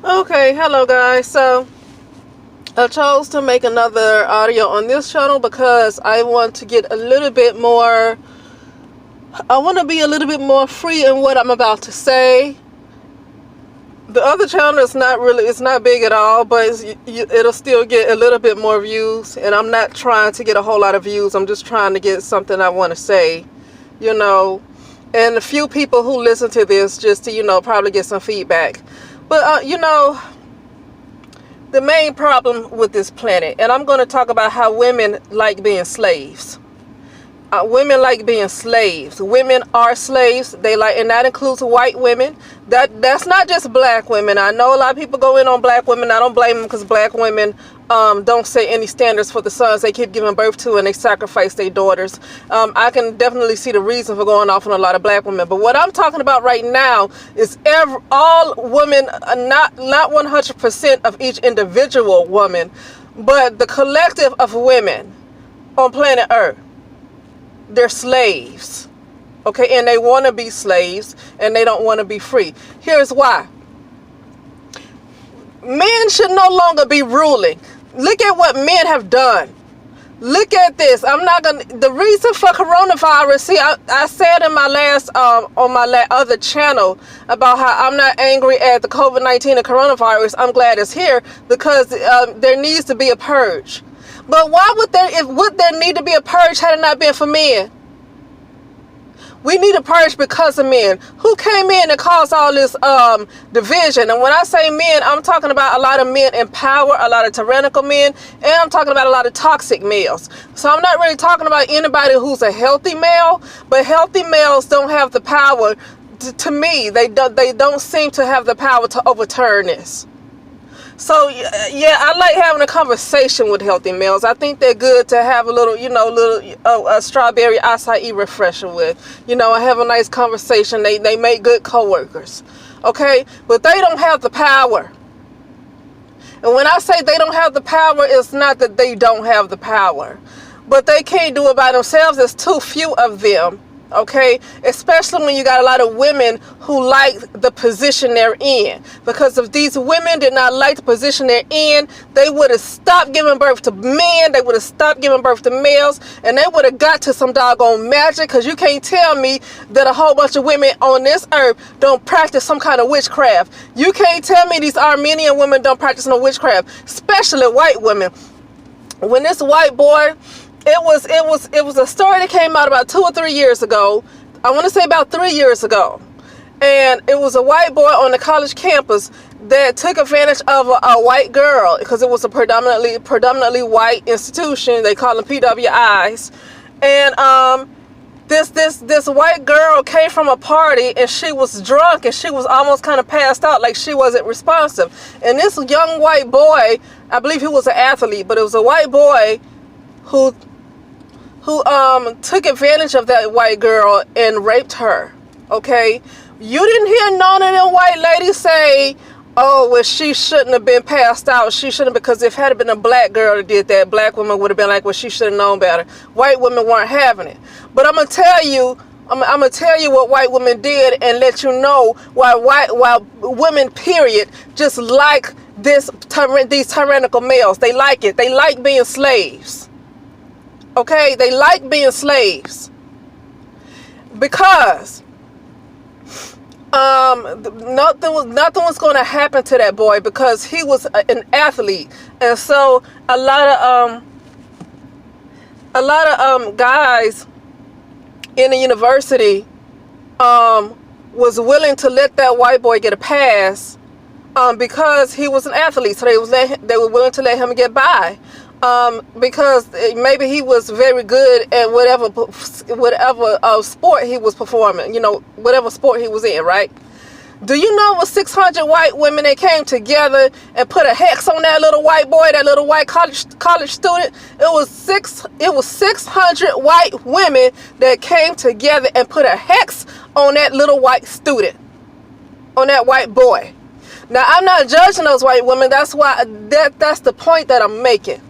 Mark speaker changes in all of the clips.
Speaker 1: Okay, hello guys. So I chose to make another audio on this channel because I want to get a little bit more, I want to be a little bit more free in what I'm about to say. The other channel is not really, it's not big at all, but it'll still get a little bit more views, and I'm not trying to get a whole lot of views. I'm just trying to get something I want to say, and a few people who listen to this just to, probably get some feedback. But, the main problem with this planet, and I'm going to talk about how women like being slaves. Women like being slaves. Women are slaves. They like, and that includes white women. That's not just black women. I know a lot of people go in on black women. I don't blame them, because black women don't set any standards for the sons they keep giving birth to, and they sacrifice their daughters. I can definitely see the reason for going off on a lot of black women. But what I'm talking about right now is all women, not 100% of each individual woman, but the collective of women on planet Earth. They're slaves, okay, and they want to be slaves, and they don't want to be free. Here's why. Men should no longer be ruling. Look at what men have done. Look at this. The reason for coronavirus, see, I said in my last, on my other channel about how I'm not angry at the COVID-19 and coronavirus. I'm glad it's here, because there needs to be a purge. But why would there need to be a purge had it not been for men? We need a purge because of men. Who came in and caused all this division? And when I say men, I'm talking about a lot of men in power, a lot of tyrannical men, and I'm talking about a lot of toxic males. So I'm not really talking about anybody who's a healthy male, but healthy males don't have the power. To me, they don't seem to have the power to overturn this. So yeah, I like having a conversation with healthy males. I think they're good to have a little, a strawberry acai refresher with. I have a nice conversation. They make good coworkers, okay? But they don't have the power. And when I say they don't have the power, it's not that they don't have the power, but they can't do it by themselves. There's too few of them. Okay, especially when you got a lot of women who like the position they're in. Because if these women did not like the position they're in, they would have stopped giving birth to men, they would have stopped giving birth to males, and they would have got to some doggone magic. Because you can't tell me that a whole bunch of women on this earth don't practice some kind of witchcraft. You can't tell me these Armenian women don't practice no witchcraft, especially white women. When this white boy, it was a story that came out about 2 or 3 years ago. I want to say about 3 years ago. And it was a white boy on the college campus that took advantage of a white girl, because it was a predominantly white institution. They call them PWIs. And this white girl came from a party, and she was drunk, and she was almost kind of passed out, like she wasn't responsive. And this young white boy, I believe he was an athlete, but it was a white boy who took advantage of that white girl and raped her. Okay, you didn't hear none of them white ladies say, oh, well, she shouldn't have been passed out. She shouldn't, because if it had been a black girl that did that, black women would have been like, well, she should have known better. White women weren't having it. But I'm gonna tell you what white women did, and let you know why women, period, just like these tyrannical males. They like it. They like being slaves. Okay, they like being slaves, because nothing was going to happen to that boy, because he was an athlete. And so a lot of guys in the university was willing to let that white boy get a pass, because he was an athlete. So they were willing to let him get by. Because maybe he was very good at whatever sport he was performing, whatever sport he was in, right? Do you know it was 600 white women that came together and put a hex on that little white boy, that little white college student? It was 600 white women that came together and put a hex on that little white student, on that white boy. Now, I'm not judging those white women. That's the point that I'm making.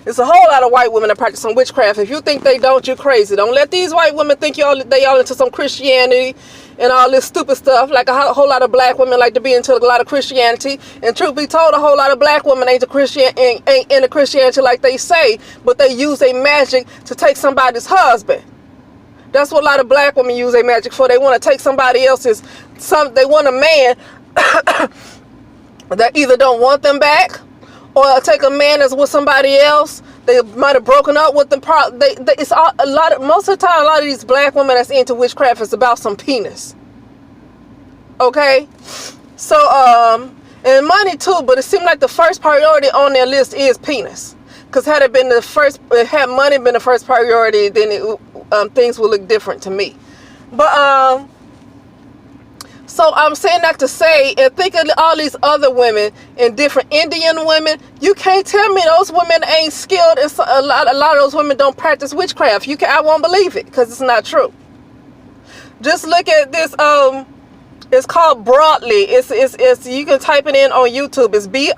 Speaker 1: It's a whole lot of white women that practice some witchcraft. If you think they don't, you're crazy. Don't let these white women think they all into some Christianity and all this stupid stuff. Like a whole lot of black women like to be into a lot of Christianity. And truth be told, a whole lot of black women ain't into Christianity like they say, but they use a magic to take somebody's husband. That's what a lot of black women use their magic for. They want to take somebody else's, they want a man that either don't want them back, or take a man that's with somebody else. They might have broken up with them. It's a lot of, most of the time, a lot of these black women that's into witchcraft is about some penis. Okay? So, and money too, but it seemed like the first priority on their list is penis. Because had money been the first priority, then things would look different to me. But, so I'm saying that to say, and think of all these other women and different Indian women. You can't tell me those women ain't skilled. And a lot of those women don't practice witchcraft. I won't believe it because it's not true. Just look at this. It's called Broadly. It's you can type it in on YouTube. It's Broadly,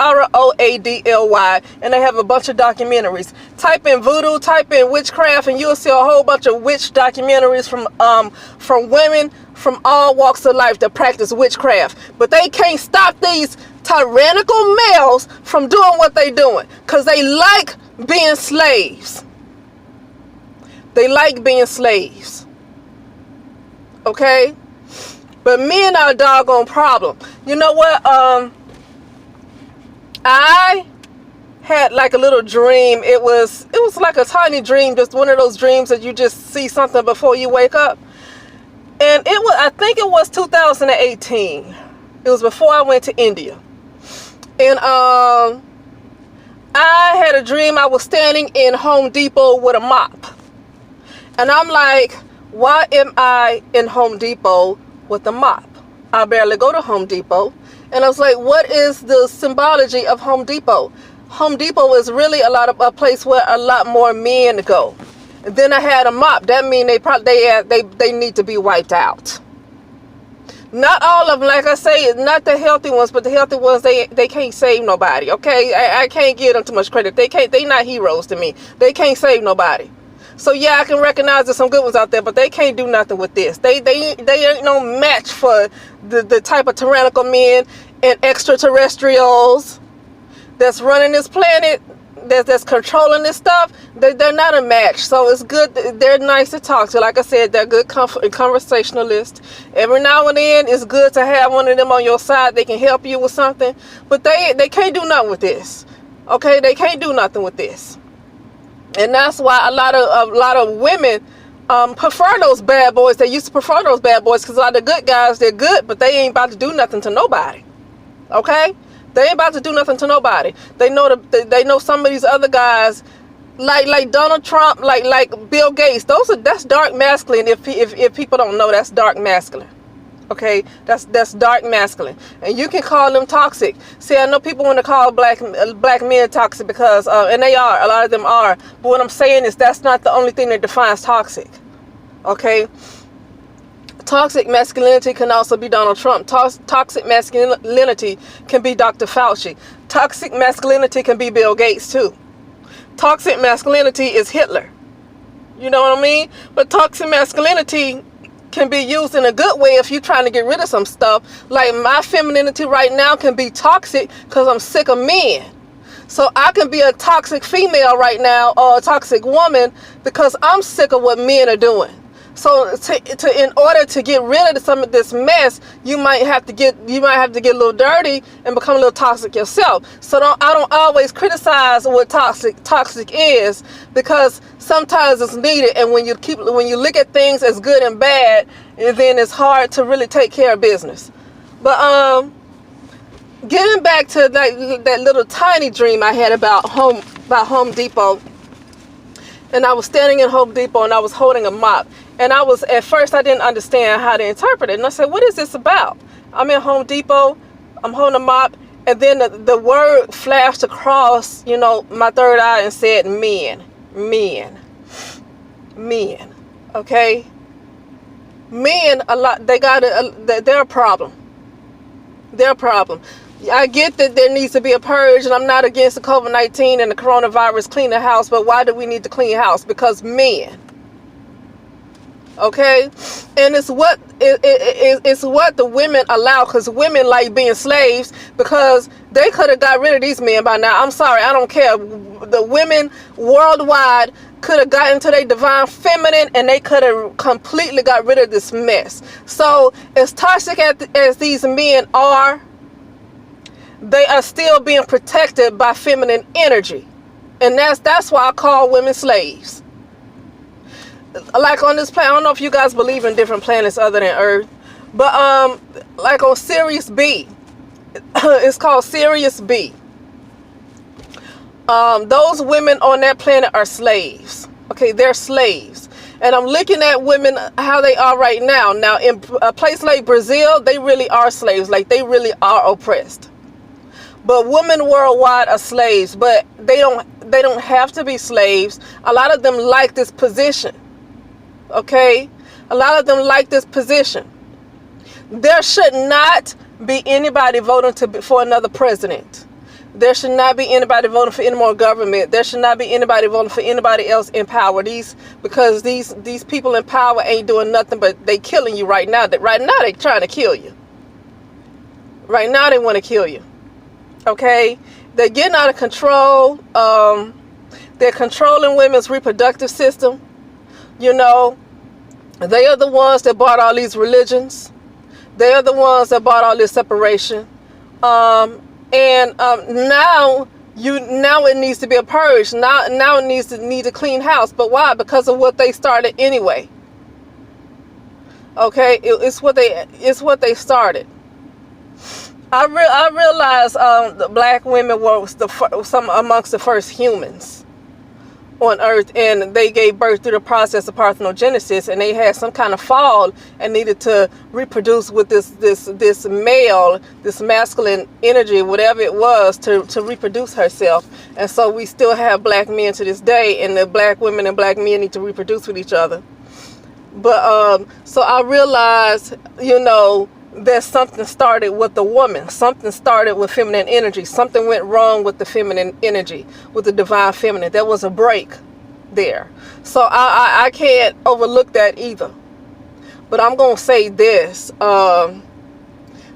Speaker 1: and they have a bunch of documentaries. Type in voodoo, type in witchcraft, and you'll see a whole bunch of witch documentaries from women from all walks of life that practice witchcraft. But they can't stop these tyrannical males from doing what they doing, because they like being slaves. They like being slaves. Okay? But men are a doggone problem. You know what? I had like a little dream. It was like a tiny dream, just one of those dreams that you just see something before you wake up. And I think it was 2018. It was before I went to India. And I had a dream. I was standing in Home Depot with a mop. And I'm like, why am I in Home Depot with a mop? I barely go to Home Depot. And I was like, what is the symbology of Home Depot? Home Depot is really a place where a lot more men go. And then I had a mop. That means they need to be wiped out. Not all of them, like I say, not the healthy ones, but the healthy ones, they can't save nobody. Okay, I can't give them too much credit. They not heroes to me. They can't save nobody. So yeah, I can recognize there's some good ones out there, but they can't do nothing with this. They ain't no match for the type of tyrannical men and extraterrestrials that's running this planet, that's controlling this stuff. They're not a match. So it's good. They're nice to talk to. Like I said, they're good conversationalists. Every now and then, it's good to have one of them on your side. They can help you with something, but they can't do nothing with this. Okay, they can't do nothing with this. And that's why a lot of women prefer those bad boys. They used to prefer those bad boys because a lot of the good guys, they're good, but they ain't about to do nothing to nobody. Okay? They ain't about to do nothing to nobody. They know some of these other guys, like Donald Trump, like Bill Gates. That's dark masculine. If people don't know, that's dark masculine. Okay, that's dark masculine, and you can call them toxic. See, I know people want to call black men toxic because, and they are. A lot of them are. But what I'm saying is that's not the only thing that defines toxic. Okay. Toxic masculinity can also be Donald Trump. Toxic masculinity can be Dr. Fauci. Toxic masculinity can be Bill Gates too. Toxic masculinity is Hitler. You know what I mean? But toxic masculinity can be used in a good way if you're trying to get rid of some stuff. Like my femininity right now can be toxic because I'm sick of men. So I can be a toxic female right now, or a toxic woman, because I'm sick of what men are doing. So in order to get rid of some of this mess, you might have to get a little dirty and become a little toxic yourself. So I don't always criticize what toxic is, because sometimes it's needed. And when you look at things as good and bad, then it's hard to really take care of business. But getting back to that little tiny dream I had about Home Depot. And I was standing in Home Depot and I was holding a mop. And at first I didn't understand how to interpret it. And I said, what is this about? I'm in Home Depot, I'm holding a mop, and then the word flashed across, my third eye and said, men. Okay? Men, they're a problem. They're a problem. I get that there needs to be a purge, and I'm not against the COVID-19 and the coronavirus, clean the house, but why do we need to clean house? Because men. Okay, and it's what the women allow, because women like being slaves, because they could have got rid of these men by now. I'm sorry, I don't care. The women worldwide could have gotten to their divine feminine, and they could have completely got rid of this mess. So as toxic as these men are, they are still being protected by feminine energy, and that's why I call women slaves. Like on this planet, I don't know if you guys believe in different planets other than Earth, but like on Sirius B, it's called Sirius B. Those women on that planet are slaves. Okay, they're slaves. And I'm looking at women, how they are right now. Now, in a place like Brazil, they really are slaves. Like, they really are oppressed. But women worldwide are slaves, but they don't have to be slaves. A lot of them like this position. Okay, a lot of them like this position. There should not be anybody voting for another president. There should not be anybody voting for any more government. There should not be anybody voting for anybody else in power. Because these people in power ain't doing nothing but they killing you right now. Right now they trying to kill you. Right now they want to kill you. Okay, they're getting out of control. They're controlling women's reproductive system. You know, they are the ones that bought all these religions. They are the ones that bought all this separation. Now it needs to be a purge. Now it needs a clean house. But why? Because of what they started anyway. Okay, it's what they started. I realized the black women were some amongst the first humans on Earth, and they gave birth through the process of parthenogenesis, and they had some kind of fall and needed to reproduce with this male, this masculine energy, whatever it was, to reproduce herself. And so we still have black men to this day, and the black women and black men need to reproduce with each other. But so I realized, you know, that something started with the woman. Something started with feminine energy. Something went wrong with the feminine energy, with the divine feminine. There was a break there. So I can't overlook that either. But I'm going to say this.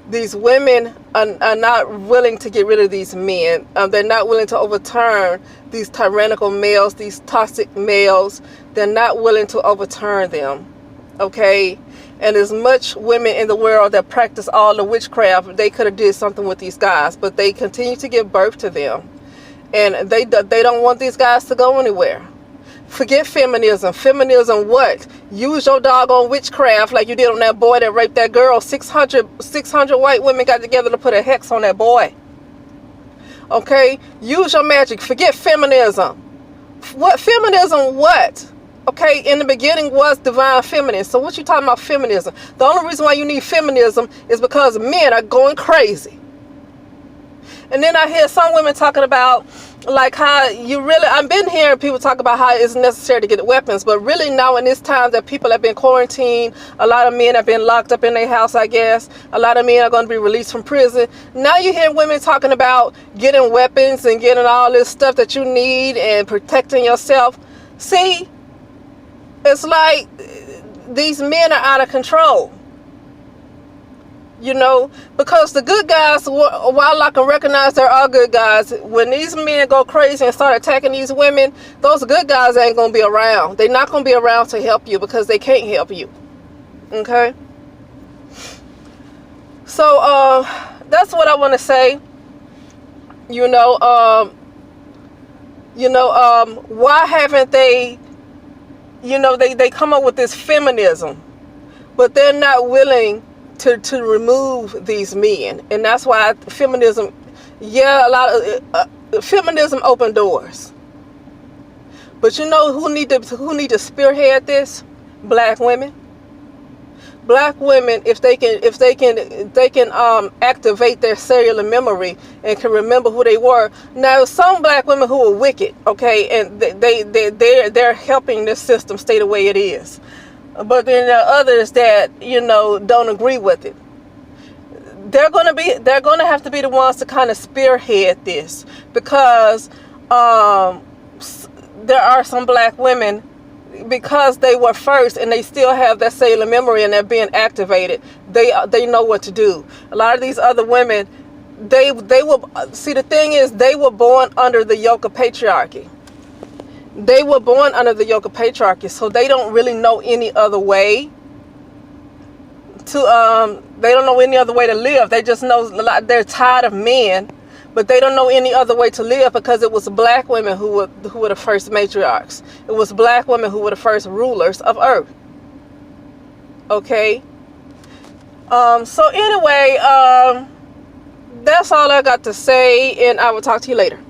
Speaker 1: These women are not willing to get rid of these men. They're not willing to overturn these tyrannical males, these toxic males. They're not willing to overturn them. Okay? And as much women in the world that practice all the witchcraft, they could have did something with these guys, but they continue to give birth to them, and they don't want these guys to go anywhere. Forget feminism. Feminism what? Use your doggone witchcraft like you did on that boy that raped that girl. 600 white women got together to put a hex on that boy. Okay? Use your magic. Forget feminism. What feminism? What? Okay, in the beginning was divine feminine. So what you talking about feminism? The only reason why you need feminism is because men are going crazy. And then I hear some women talking about like how I've been hearing people talk about how it's necessary to get weapons, but really now in this time that people have been quarantined, a lot of men have been locked up in their house, I guess. A lot of men are going to be released from prison. Now you hear women talking about getting weapons and getting all this stuff that you need and protecting yourself. See, it's like these men are out of control. You know, because the good guys, while I can recognize there are good guys, when these men go crazy and start attacking these women, those good guys ain't going to be around. They're not going to be around to help you because they can't help you. Okay? So, that's what I want to say. Why haven't they, they come up with this feminism, but they're not willing to remove these men. And that's why feminism, feminism opened doors. But you know who need to spearhead this? Black women. Black women, if they can activate their cellular memory and can remember who they were. Now, some black women who are wicked, okay, and they're helping this system stay the way it is. But then there are others that, don't agree with it. They're going to have to be the ones to kind of spearhead this, because there are some black women, because they were first and they still have that cellular memory and they're being activated, they know what to do. A lot of these other women, they were, see, the thing is, they were born under the yoke of patriarchy. They were born under the yoke of patriarchy, so they don't really know any other way to they don't know any other way to live. They just know they're tired of men, but they don't know any other way to live, because it was black women who were the first matriarchs. It was black women who were the first rulers of earth. Okay. So anyway, that's all I got to say, and I will talk to you later.